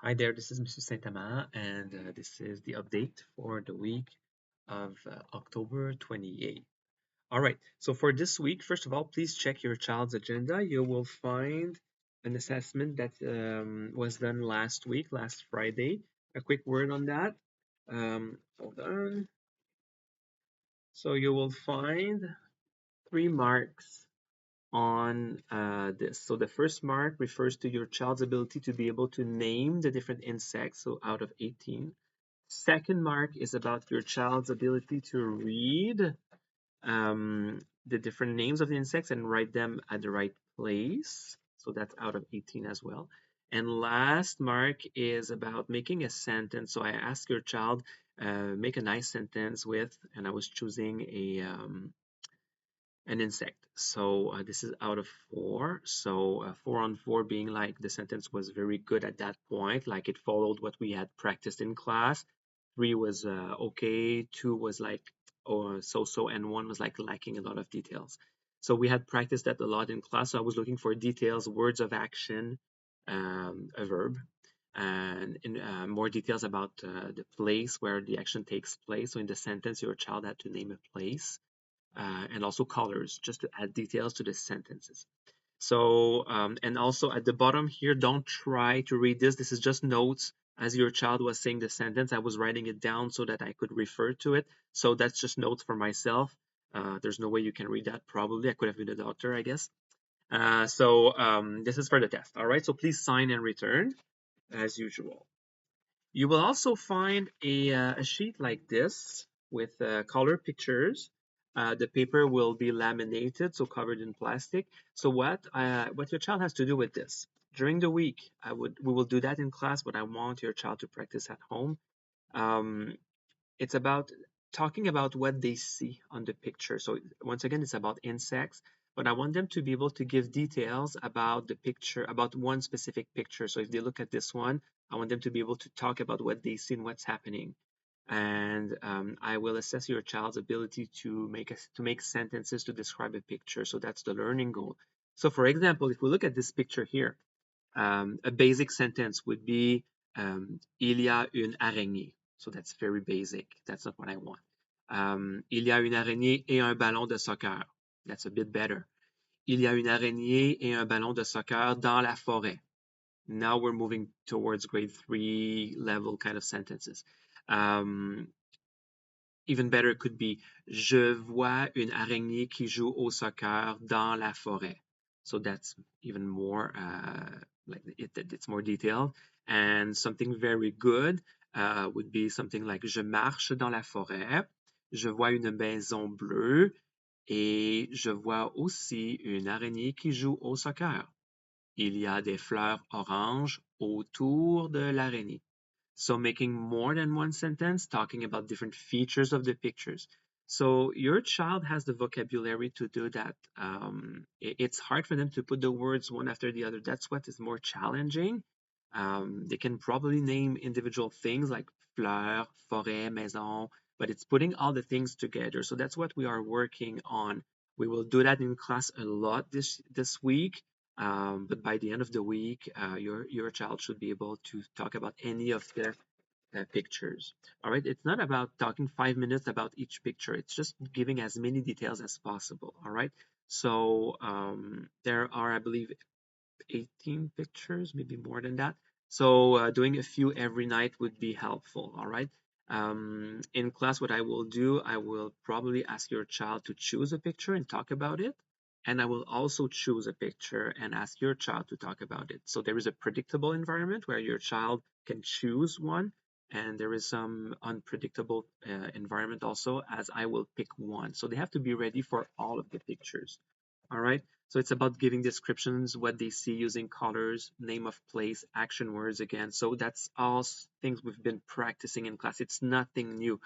Hi there, this is Mr. St-Amant, and this is the update for the week of October 28th. All right, so for this week, first of all, please check your child's agenda. You will find an assessment that was done last week, last Friday. A quick word on that. Hold on. So you will find 3 marks on this. So the first mark refers to your child's ability to be able to name the different insects, so out of 18. Second mark is about your child's ability to read the different names of the insects and write them at the right place. So that's out of 18 as well. And last mark is about making a sentence. So I asked your child, make a nice sentence with, and I was choosing an insect. So this is out of 4. So 4 on 4 being like the sentence was very good at that point, like it followed what we had practiced in class. 3 was okay, 2 was like so, and 1 was like lacking a lot of details. So we had practiced that a lot in class. So I was looking for details, words of action, a verb, and in more details about the place where the action takes place. So in the sentence, your child had to name a place and also colors just to add details to the sentences. So, and also at the bottom here, don't try to read this. This is just notes as your child was saying the sentence. I was writing it down so that I could refer to it. So that's just notes for myself. There's no way you can read that probably. I could have been a doctor, I guess. This is for the test. All right. So please sign and return as usual. You will also find a sheet like this with color pictures. The paper will be laminated, so covered in plastic. So what your child has to do with this during the week, we will do that in class, but I want your child to practice at home. Um, it's about talking about what they see on the picture. So once again, it's about insects, but I want them to be able to give details about the picture, about one specific picture. So if they look at this one, I want them to be able to talk about what they see and what's happening. And I will assess your child's ability to make sentences to describe a picture. So that's the learning goal. So for example, if we look at this picture here, a basic sentence would be il y a une araignée. So that's very basic. That's not what I want. Il y a une araignée et un ballon de soccer. That's a bit better. Il y a une araignée et un ballon de soccer dans la forêt. Now we're moving towards grade 3 level kind of sentences. Even better could be je vois une araignée qui joue au soccer dans la forêt. So that's even more it's more detailed. And something very good would be something like je marche dans la forêt, je vois une maison bleue et je vois aussi une araignée qui joue au soccer. Il y a des fleurs oranges autour de l'araignée. So making more than one sentence, talking about different features of the pictures. So your child has the vocabulary to do that. It's hard for them to put the words one after the other. That's what is more challenging. They can probably name individual things like fleur, forêt, maison, but it's putting all the things together. So that's what we are working on. We will do that in class a lot this week. But by the end of the week, your child should be able to talk about any of their pictures. All right, it's not about talking 5 minutes about each picture. It's just giving as many details as possible. All right, so there are, I believe, 18 pictures, maybe more than that. So doing a few every night would be helpful. All right. In class, what I will do, I will probably ask your child to choose a picture and talk about it. And I will also choose a picture and ask your child to talk about it. So there is a predictable environment where your child can choose one, and there is some unpredictable environment also, as I will pick one. So they have to be ready for all of the pictures. All right. So it's about giving descriptions, what they see using colors, name of place, action words again. So that's all things we've been practicing in class. It's nothing new.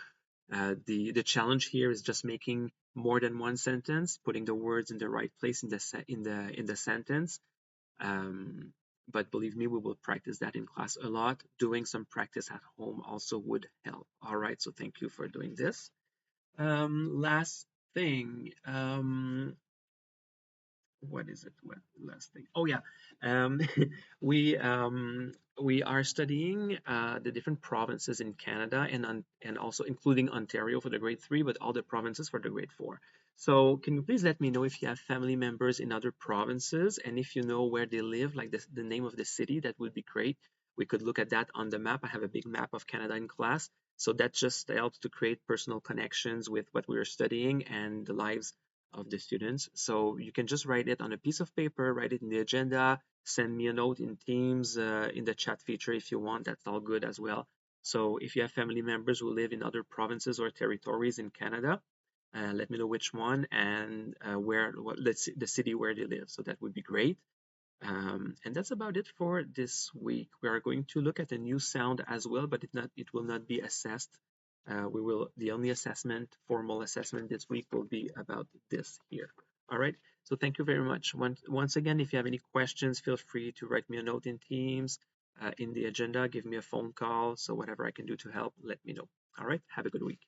The challenge here is just making more than one sentence, putting the words in the right place in the sentence. But believe me, we will practice that in class a lot. Doing some practice at home also would help. All right. So thank you for doing this. Last thing. What is it? What last thing? Oh yeah, um, we We are studying the different provinces in Canada and also including Ontario for the grade 3, but all the provinces for the grade 4. So can you please let me know if you have family members in other provinces and if you know where they live, like the name of the city, that would be great. We could look at that on the map. I have a big map of Canada in class. So that just helps to create personal connections with what we are studying and the lives of the students. So you can just write it on a piece of paper, write it in the agenda, send me a note in Teams, in the chat feature if you want. That's all good as well. So if you have family members who live in other provinces or territories in Canada, let me know which one and the city where they live. So that would be great. And that's about it for this week. We are going to look at a new sound as well, but it will not be assessed. The only formal assessment this week will be about this here. All right. So thank you very much. Once again, if you have any questions, feel free to write me a note in Teams, in the agenda, give me a phone call. So whatever I can do to help, let me know. All right. Have a good week.